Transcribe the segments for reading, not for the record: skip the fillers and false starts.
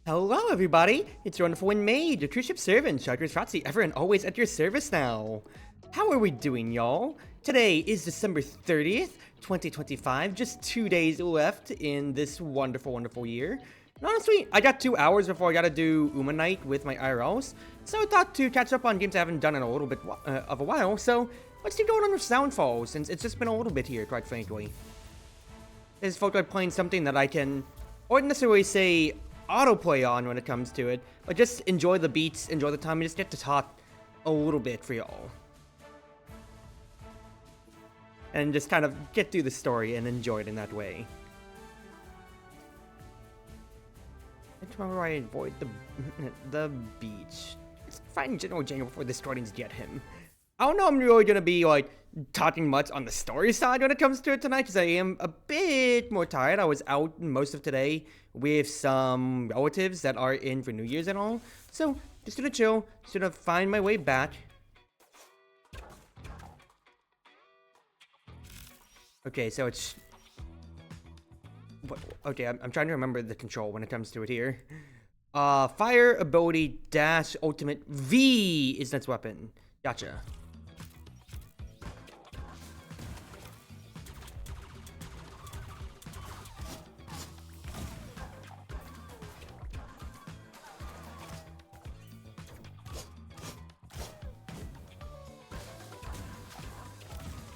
Hello, everybody! It's your Wonderful Wind Mage, your Cruz Ship servant, Chartreuse Proxy, ever and always at your service now. How are we doing, y'all? Today is December 30th, 2025, just 2 days left in this wonderful year. And honestly, I got 2 hours before I gotta do Uma Night with my IRLs, so I thought to catch up on games I haven't done in a little bit of a while, so let's keep going on with Soundfall, since it's just been a little bit here, quite frankly. This felt like playing something that I can, I wouldn't necessarily say autoplay on when it comes to it, but just enjoy the beats, enjoy the time, and just get to talk a little bit for y'all. And just kind of get through the story and enjoy it in that way. And tomorrow I avoid the beach. It's fighting General before the Scorpions get him. I don't know I'm really gonna be like talking much on the story side when it comes to it tonight, because I am a bit more tired. I was out most of today with some relatives that are in for New Year's and all, so just gonna chill, just gonna find my way back. Okay, so it's okay, I'm trying to remember the control when it comes to it here. Fire ability dash ultimate V is next weapon. Gotcha.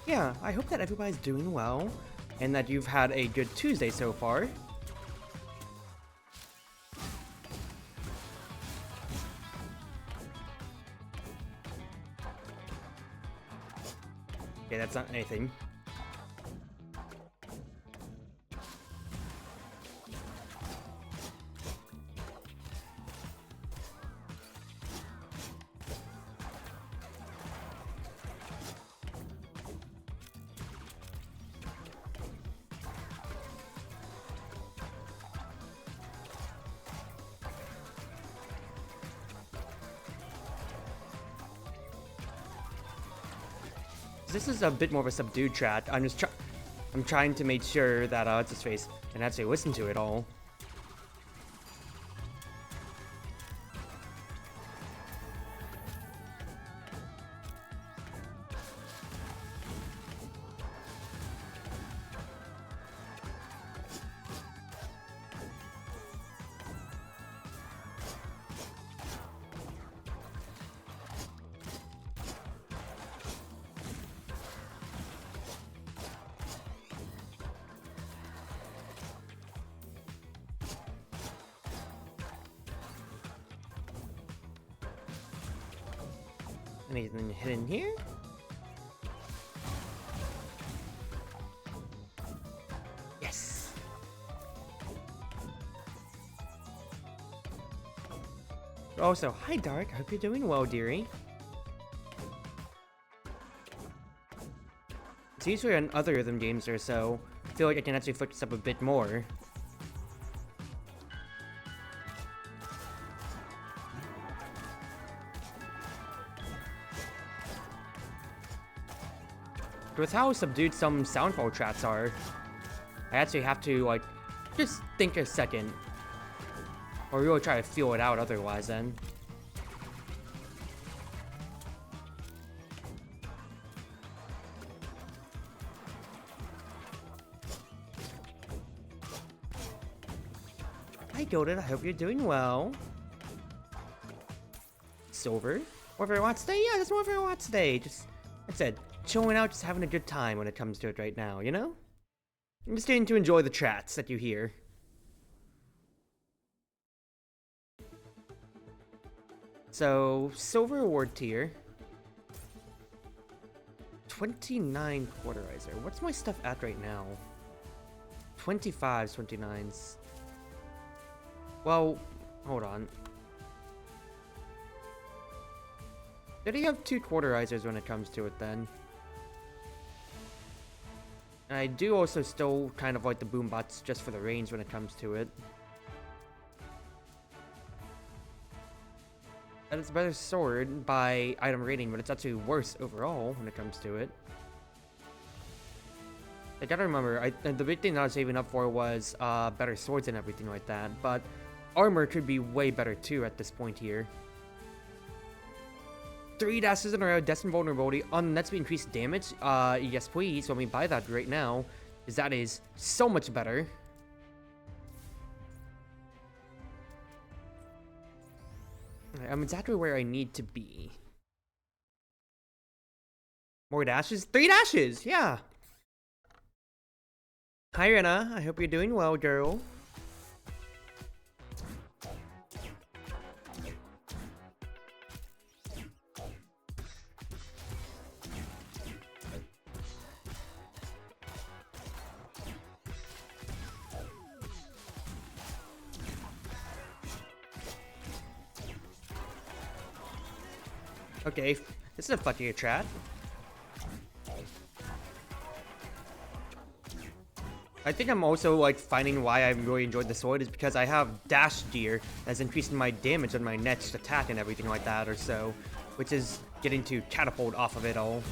Yeah, I hope that everybody's doing well, and that you've had a good Tuesday so far. Okay, that's not anything. This is a bit more of a subdued chat. I'm trying to make sure that what's his face can actually listen to it all. Anything hidden here? Yes! Also, hi Dark, hope you're doing well, dearie. It's usually on other rhythm games or so. I feel like I can actually focus up a bit more. With how subdued some Soundfall tracks are, I actually have to, like, just think a second. Or really try to feel it out otherwise then. Hi Golden, I hope you're doing well. Silver? More for Watts Day? Yeah, that's more for Watts Day. Just, like I said, chilling out, just having a good time when it comes to it right now, you know? I'm just getting to enjoy the chats that you hear. So, silver award tier. 29 quarterizer. What's my stuff at right now? 25s, 29s. Well, hold on. Did he have 2 quarterizers when it comes to it then? And I do also still kind of like the boom bots just for the range when it comes to it. And it's a better sword by item rating, but it's actually worse overall when it comes to it. I gotta remember, the big thing that I was saving up for was better swords and everything like that, but Armor could be way better too at this point here. 3 dashes in a row, Destined Vulnerability, on Let's Be increased damage. Yes please, let me buy that right now, because that is so much better. I'm exactly where I need to be. More dashes? 3 dashes, yeah! Hi Rena, I hope you're doing well, girl. Okay, this is a funnier chat. I think I'm also like finding why I really enjoyed the sword is because I have dash gear that's increasing my damage on my next attack and everything like that or so, which is getting to catapult off of it all.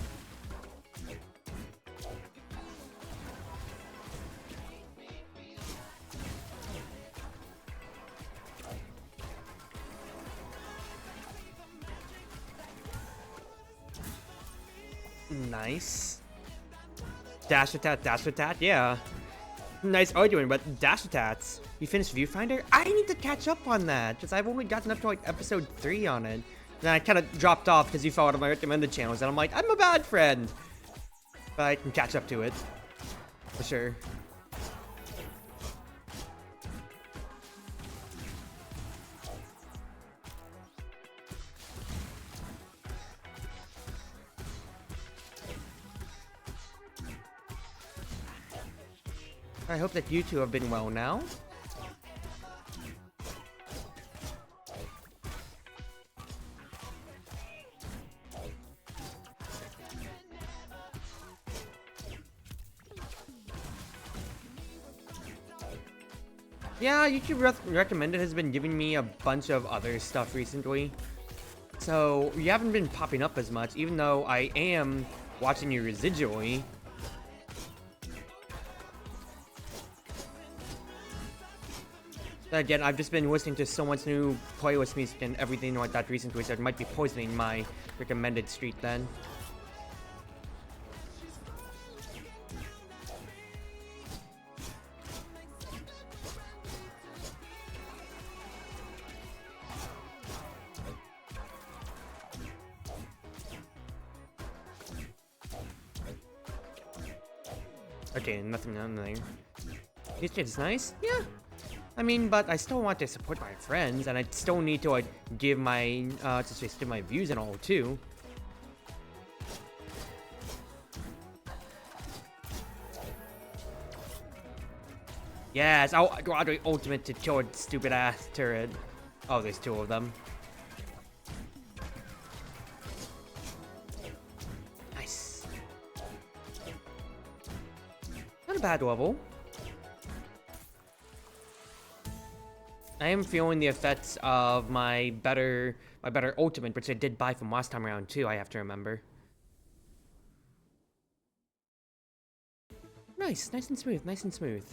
Nice. Dash attack, yeah. Nice arguing, but dash attacks. You finished Viewfinder? I need to catch up on that, because I've only gotten up to like episode 3 on it. Then I kind of dropped off because you followed my recommended channels, and I'm like, I'm a bad friend. But I can catch up to it. For sure. I hope that you two have been well now. Yeah, YouTube recommended has been giving me a bunch of other stuff recently. So, you haven't been popping up as much, even though I am watching you residually. Again, I've just been listening to so much new playlist music and everything like that recently, so it might be poisoning my recommended streak then. Okay, nothing. This kid's nice? Yeah. I mean, but I still want to support my friends, and I still need to, like, give my, just give my views and all, too. Yes, I'll go the ultimate to kill a stupid-ass turret. Oh, there's 2 of them. Nice. Not a bad level. I am feeling the effects of my better ultimate, which I did buy from last time around too, I have to remember. Nice and smooth, nice and smooth.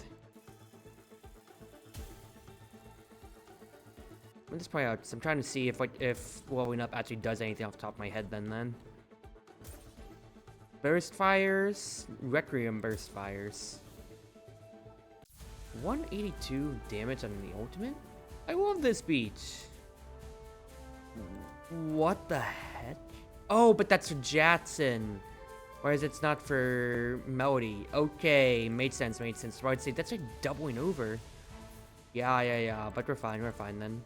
I'm just probably out, I'm trying to see if blowing up actually does anything off the top of my head then. Burst fires, Requiem burst fires. 182 damage on the ultimate? I love this beach. What the heck? Oh, but that's for Jatson. Whereas it's not for Melody. Okay, made sense. So I'd say that's like doubling over. Yeah. But we're fine then.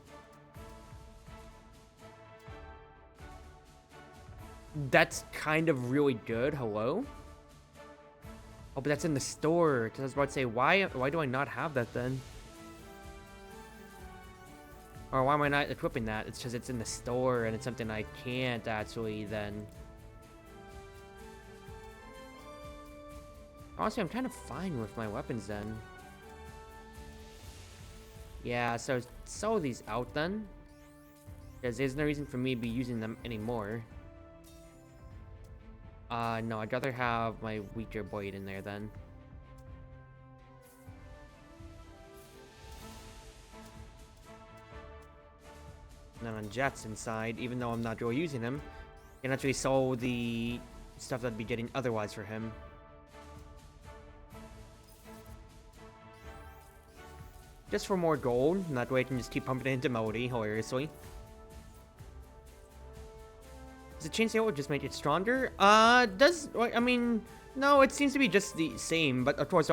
That's kind of really good. Hello? Oh, but that's in the store. Because I was about to say, why do I not have that then? Or why am I not equipping that? It's because it's in the store and it's something I can't actually then. Honestly, I'm kind of fine with my weapons then. Yeah, so sell these out then. Because there's no reason for me to be using them anymore. No, I'd rather have my weaker blade in there then. then on Jackson's side, even though I'm not really using him, can actually sell the stuff that I'd be getting otherwise for him. Just for more gold, and that way I can just keep pumping it into Melody, hilariously. Does it change the or just make it stronger? I mean, no, it seems to be just the same, but of course,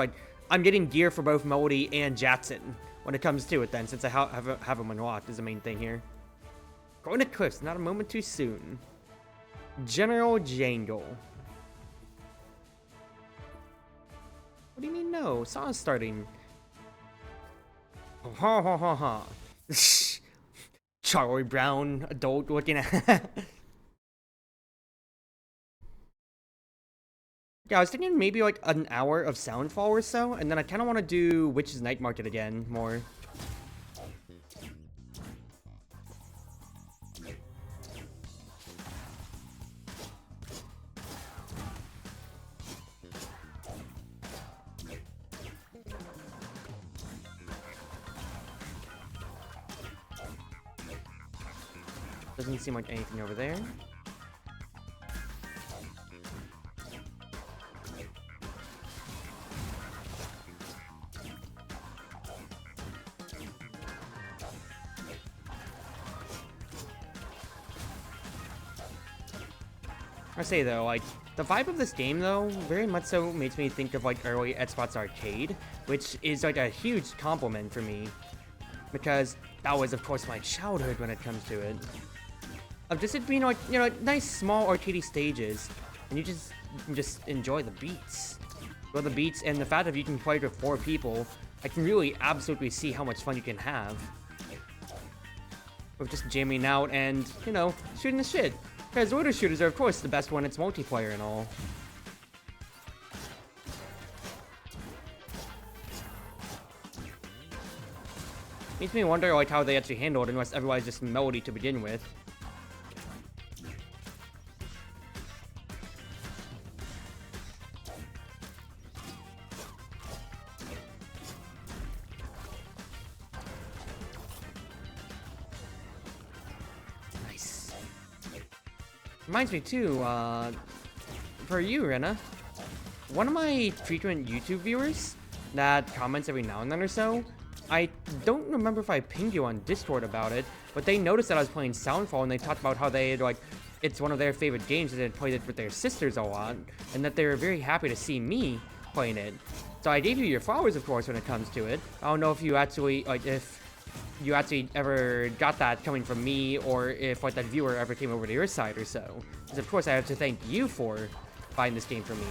I'm getting gear for both Melody and Jackson when it comes to it then, since I have them unlocked is the main thing here. Going to cliffs, not a moment too soon. General Jangle. What do you mean no? Song's starting. Ha ha ha ha. Charlie Brown, adult looking at. Yeah, I was thinking maybe like an hour of Soundfall or so, and then I kind of want to do Witch's Night Market again more. Doesn't seem like anything over there. I say though, like, the vibe of this game though, very much so makes me think of like early Xbox Arcade, which is like a huge compliment for me. Because that was of course my childhood when it comes to it. Of just it being like, you know, nice small arcadey stages, and you just enjoy the beats. Well, the beats and the fact that you can play with 4 people, I can really absolutely see how much fun you can have. With just jamming out and, you know, shooting the shit. Because order shooters are of course the best when it's multiplayer and all. Makes me wonder like how they actually handle it unless everybody's just Melody to begin with. Reminds me too, for you, Rena, one of my frequent YouTube viewers that comments every now and then or so, I don't remember if I pinged you on Discord about it, but they noticed that I was playing Soundfall and they talked about how they had, like, it's one of their favorite games and they had played it with their sisters a lot, and that they were very happy to see me playing it. So I gave you your flowers, of course, when it comes to it. I don't know if you actually, like, if you actually ever got that coming from me, or if like that viewer ever came over to your side or so. Because of course I have to thank you for buying this game for me.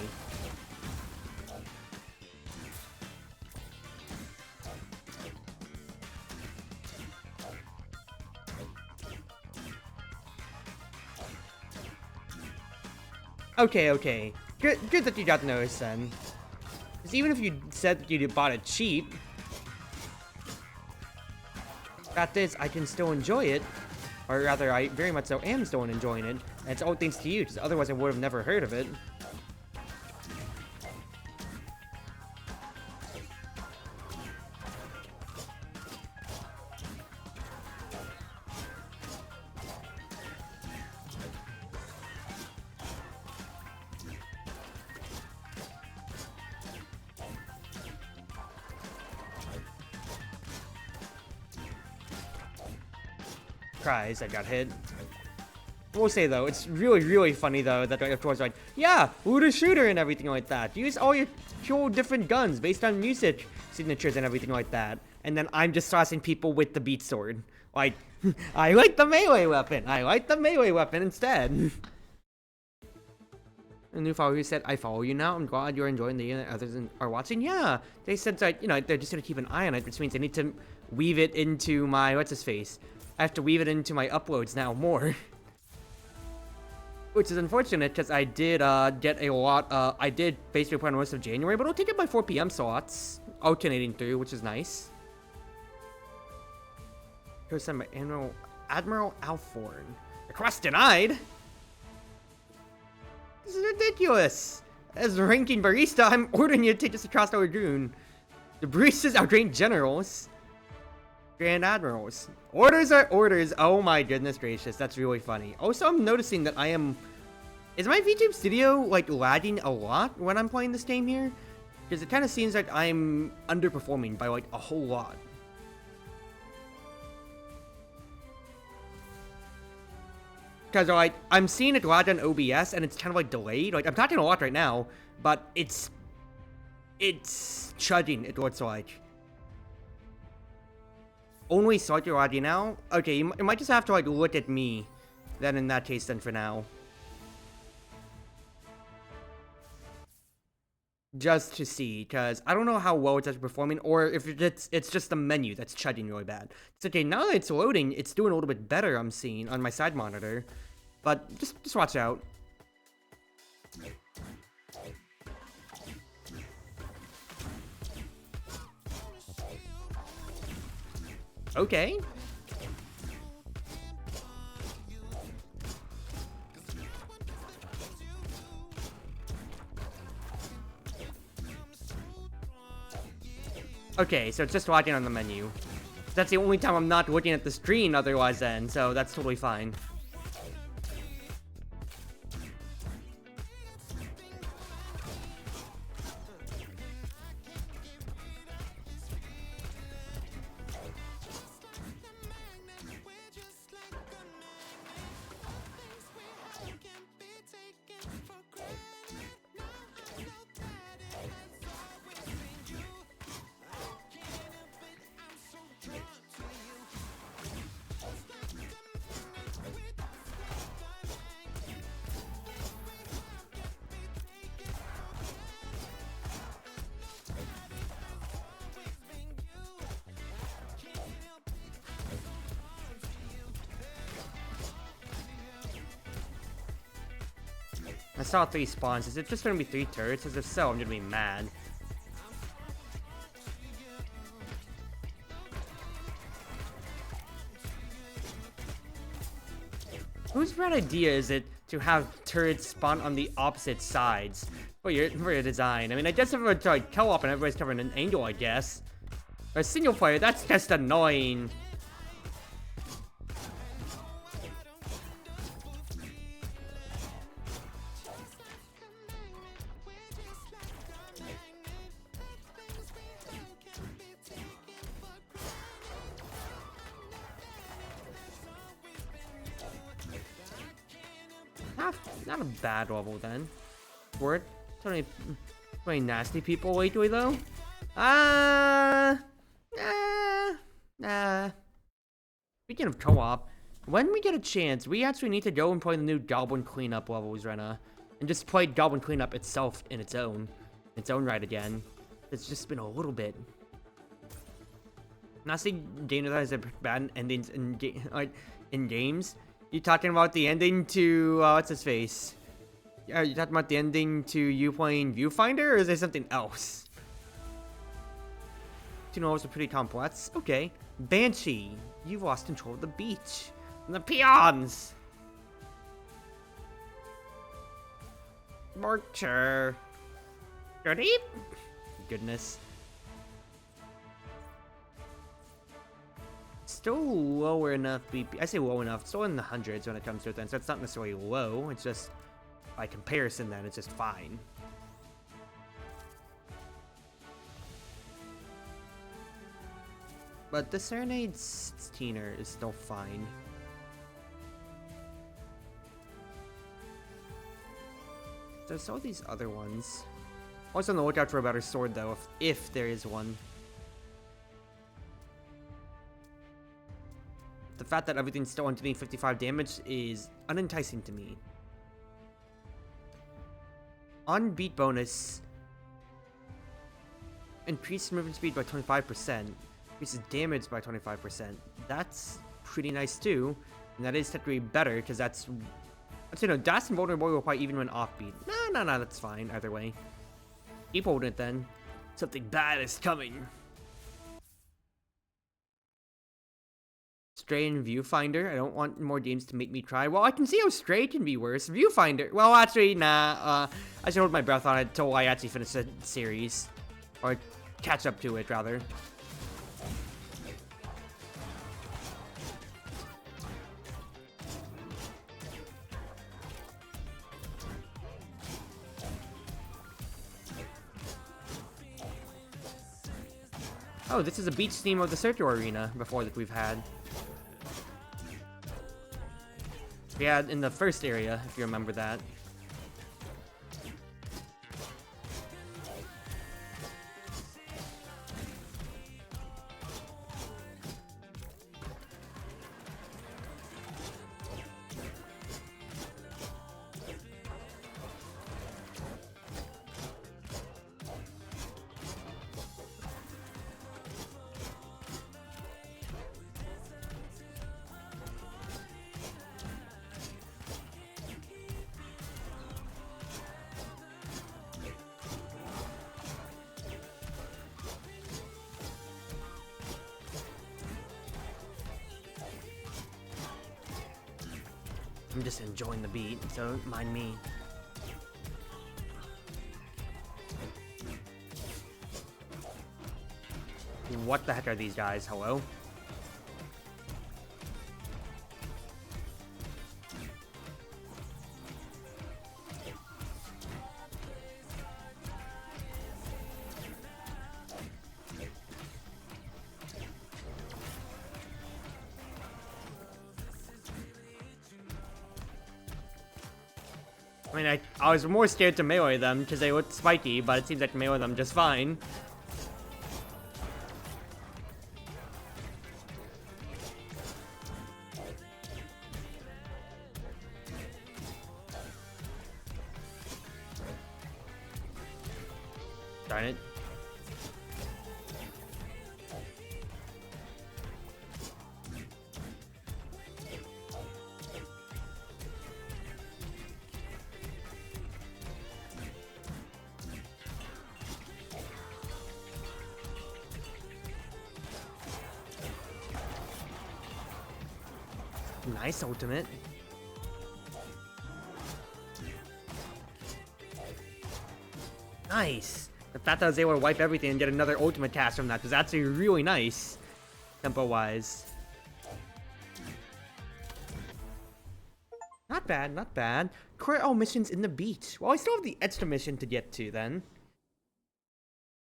Okay. Good that you got noticed then. Because even if you said that you bought it cheap, fact is, I can still enjoy it, or rather, I very much so am still enjoying it, and it's all thanks to you, because otherwise I would have never heard of it. Surprise, I got hit. I will say though, it's really funny though that of course like, yeah, order shooter and everything like that. Use all your cool different guns based on music signatures and everything like that. And then I'm just tossing people with the beat sword. Like, I like the melee weapon. I like the melee weapon instead. A new follower who said, I follow you now. I'm glad you're enjoying the others are watching. Yeah, they said like, you know, they're just gonna keep an eye on it, which means I need to weave it into my what's his face. I have to weave it into my uploads now more. Which is unfortunate, because I did get a lot, I did basically play most of January, but I'll take it by 4 PM slots, alternating through, which is nice. Here's some Admiral Alforn. Request denied? This is ridiculous! As a ranking barista, I'm ordering you to take this across the lagoon. The baristas are great generals. Grand Admirals. Orders are orders. Oh my goodness gracious, that's really funny. Also, I'm noticing that is my VTube Studio, like, lagging a lot when I'm playing this game here? Because it kind of seems like I'm underperforming by, like, a whole lot. Because, like, I'm seeing it lag on OBS, and it's kind of, like, delayed. Like, I'm talking a lot right now, but it's chugging, it looks like. Only slightly laggy now? Okay, you might just have to, like, look at me. Then in that case, then for now. Just to see, because I don't know how well it's actually performing, or if it's just the menu that's chugging really bad. It's okay, now that it's loading, it's doing a little bit better, I'm seeing, on my side monitor. But just watch out. Okay. Okay, so it's just watching on the menu. That's the only time I'm not looking at the screen otherwise then, so that's totally fine. I saw 3 spawns. Is it just gonna be 3 turrets? As if so, I'm gonna be mad. Whose bright idea is it to have turrets spawn on the opposite sides for your design? I mean, I guess if it were like co-op and everybody's covering an angle, I guess. Or single player, that's just annoying. Not a bad level then. Word? So many nasty people lately though? Speaking of co-op, when we get a chance, we actually need to go and play the new Goblin Cleanup levels, Rena. And just play Goblin Cleanup itself in its own right again. It's just been a little bit. Not saying game that has bad endings in games. You talking about the ending to what's his face? Are you talking about the ending to you playing Viewfinder, or is there something else? 2 levels are pretty complex. Okay. Banshee, you've lost control of the beach. And the peons! Mortar. Goody? Goodness. Still lower enough BP. I say low enough. Still in the hundreds when it comes to it then. So it's not necessarily low. It's just, by comparison then, it's just fine. But the Serenade Steener is still fine. There's all these other ones. Always on the lookout for a better sword though, if there is one. The fact that everything's still underneath 55 damage is unenticing to me. On beat bonus, increase movement speed by 25%, increases damage by 25%. That's pretty nice too, and that is technically better because that's Dash and Vulnerable will probably even when offbeat. No, that's fine either way. Keep holding it then. Something bad is coming. Stray and Viewfinder. I don't want more games to make me cry. Well, I can see how Stray can be worse. Viewfinder. Well, actually, nah. I should hold my breath on it until I actually finish the series. Or catch up to it, rather. Oh, this is a beach theme of the Circular Arena before that we've had. We had in the first area, if you remember that. I'm just enjoying the beat, so don't mind me. What the heck are these guys? Hello? I mean, I was more scared to melee them because they looked spiky, but it seems like melee them just fine. Darn it. Nice ultimate. Nice. The fact that I was able to wipe everything and get another ultimate cast from that was actually really nice, tempo-wise. Not bad, not bad. Oh, missions in the beach. Well, I still have the extra mission to get to then.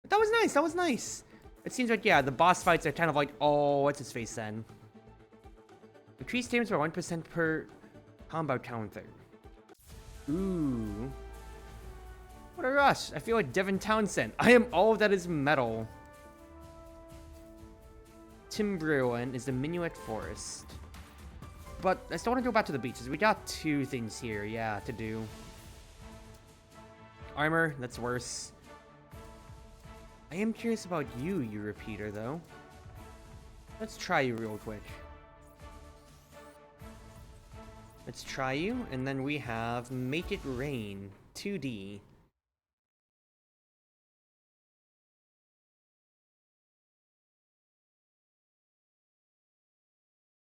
But that was nice, that was nice. It seems like, yeah, the boss fights are kind of like, oh, what's his face then? Increase damage by 1% per combo counter. Ooh. What a rush. I feel like Devin Townsend. I am all that is metal. Timberland is the Minuet Forest. But I still want to go back to the beaches. We got two things here, yeah, to do. Armor, that's worse. I am curious about you, you repeater, though. Let's try you real quick. Let's try you, and then we have Make It Rain, 2D.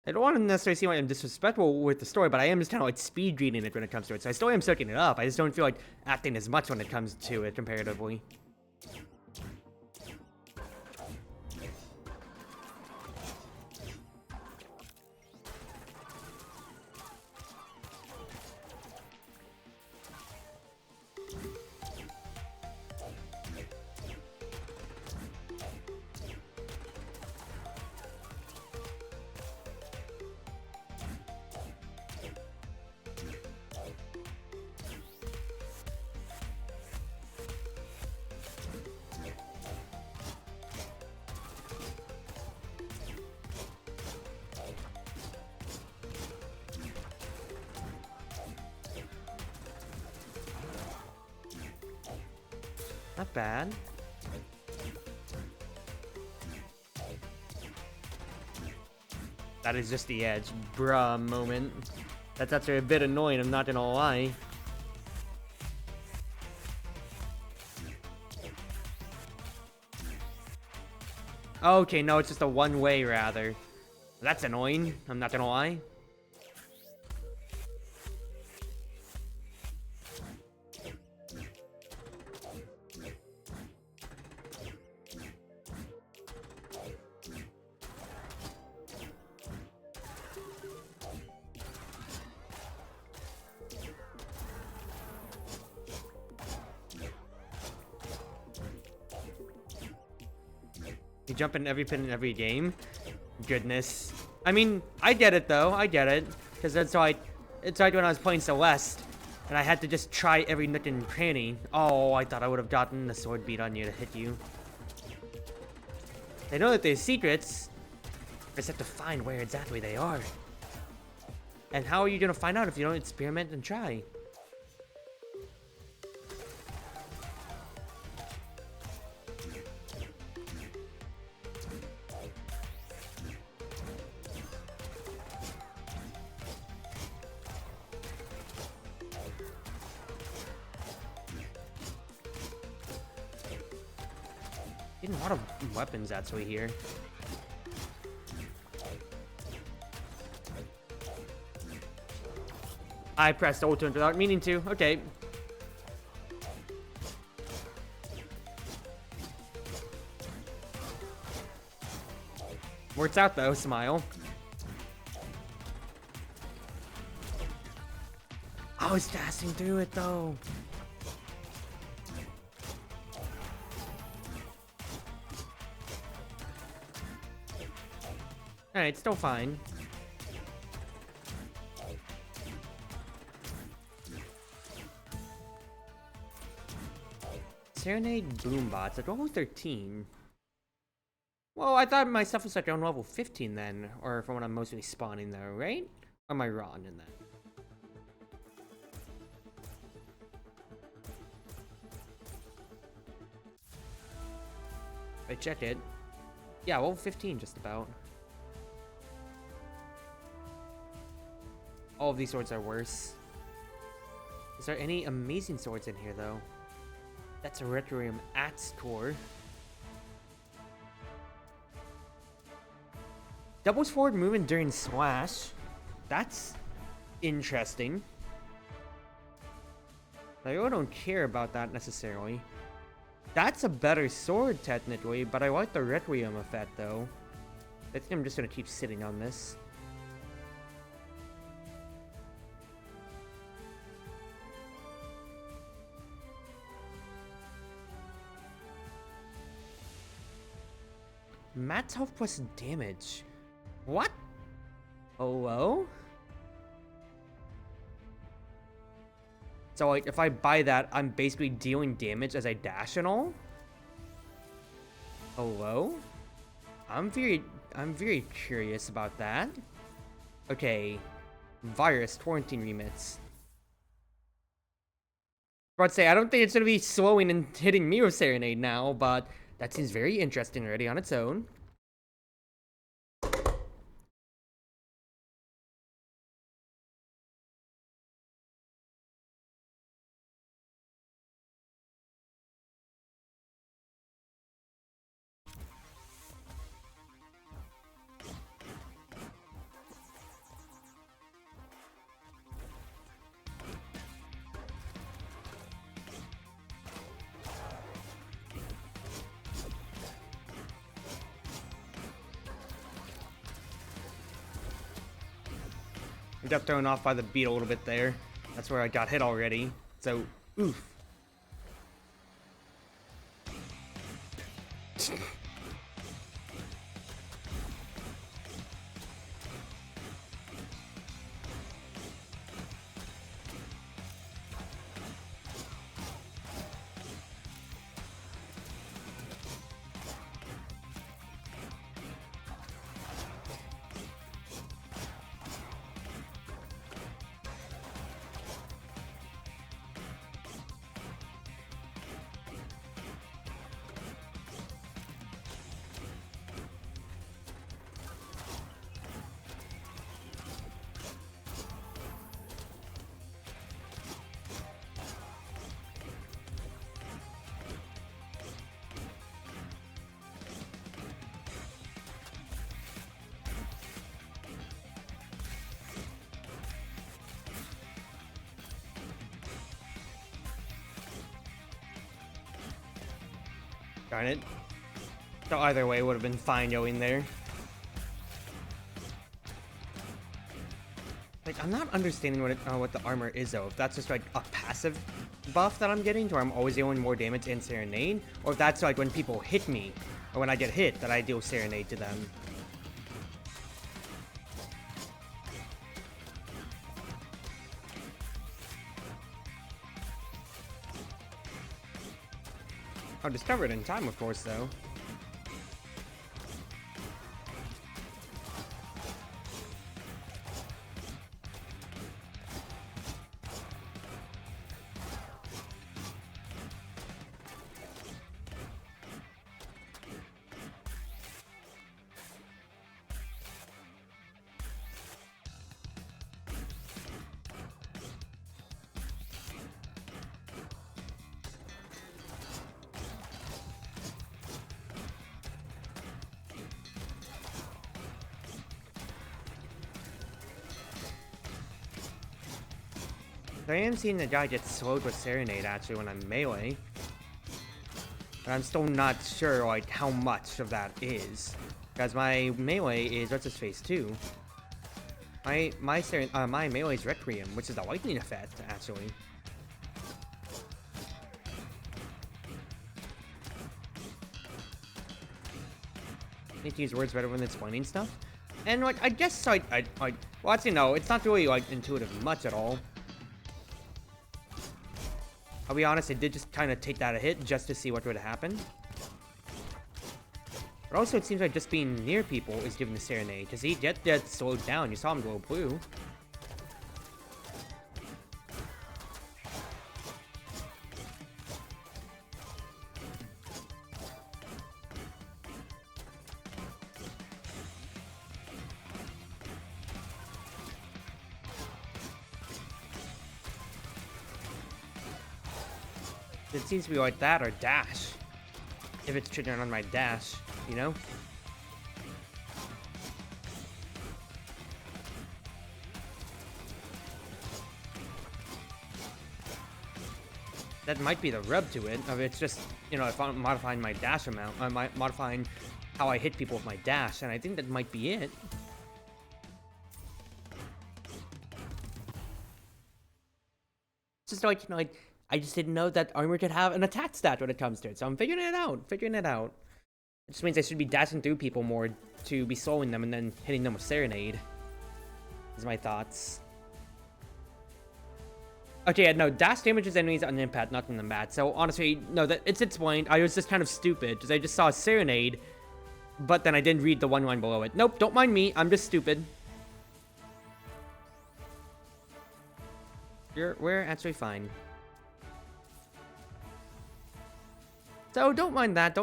I don't want to necessarily seem like I'm disrespectful with the story, but I am just kind of like speed reading it when it comes to it. So I still am soaking it up. I just don't feel like acting as much when it comes to it comparatively. Not bad. That is just the edge, bruh moment. That's actually a bit annoying, I'm not gonna lie. Okay, no, it's just a one-way rather. That's annoying, I'm not gonna lie. You jump in every pin in every game. Goodness. I mean, I get it though. I get it. Because it's like when I was playing Celeste. And I had to just try every nook and cranny. Oh, I thought I would have gotten the sword beat on you to hit you. They know that there's secrets. Just have to find where exactly they are. And how are you going to find out if you don't experiment and try? Getting a lot of weapons actually here. I pressed ultimate without meaning to. Okay. Works out though, smile. I was passing through it though. Alright, still fine. Serenade Boombots at level 13. Well, I thought my stuff was like on level 15 then, or from when I'm mostly spawning though, right? Or am I wrong in that? I checked it. Yeah, level 15 just about. All of these swords are worse. Is there any amazing swords in here though? That's a Requiem Axe Core. Doubles forward movement during slash. That's interesting. I really don't care about that necessarily. That's a better sword technically, but I like the Requiem effect though. I think I'm just gonna keep sitting on this. Max health plus damage. What? Hello? So like if I buy that, I'm basically dealing damage as I dash and all? Hello? I'm very curious about that. Okay. Virus quarantine remits. I'd say I don't think it's gonna be slowing and hitting me with Serenade now, but that seems very interesting already on its own. I got thrown off by the beat a little bit there. That's where I got hit already. So, oof. Darn it. So either way would have been fine going there. Like, I'm not understanding what the armor is though. If that's just like a passive buff that I'm getting, where I'm always dealing more damage in Serenade, or if that's like when people hit me, or when I get hit, that I deal Serenade to them. I'll discover it in time, of course, though. I am seeing the guy get slowed with Serenade, actually, when I'm melee. But I'm still not sure, like, how much of that is. Because my melee is what's-his-face, too. My melee is Requiem, which is the lightning effect, actually. I need to use words better when explaining stuff. And, like, I guess, well, actually, no, it's not really, like, intuitive much at all. I'll be honest, I did just kind of take that a hit just to see what would happen. But also, it seems like just being near people is giving the Serenade, because he gets slowed down. You saw him go blue. It seems to be like that or dash. If it's triggering on my dash, you know? That might be the rub to it. Of it's just, you know, if I'm modifying my dash amount, I'm modifying how I hit people with my dash, and I think that might be it. Just like, you know, like, I just didn't know that armor could have an attack stat when it comes to it, so I'm figuring it out, It just means I should be dashing through people more to be slowing them and then hitting them with Serenade. Is my thoughts. Okay, yeah, no, dash damages enemies on impact, not on the mat. So honestly, no, it's explained. I was just kind of stupid, because I just saw a Serenade, but then I didn't read the one line below it. Nope, don't mind me, I'm just stupid. We're actually fine. So don't mind that,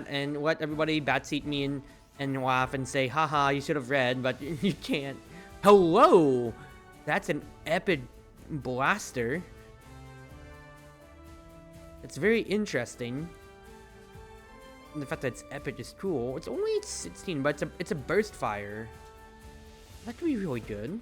and let everybody backseat me and laugh and say, haha, you should have read, but you can't. Hello! That's an epic blaster. It's very interesting. And the fact that it's epic is cool. It's only 16, but it's a burst fire. That could be really good.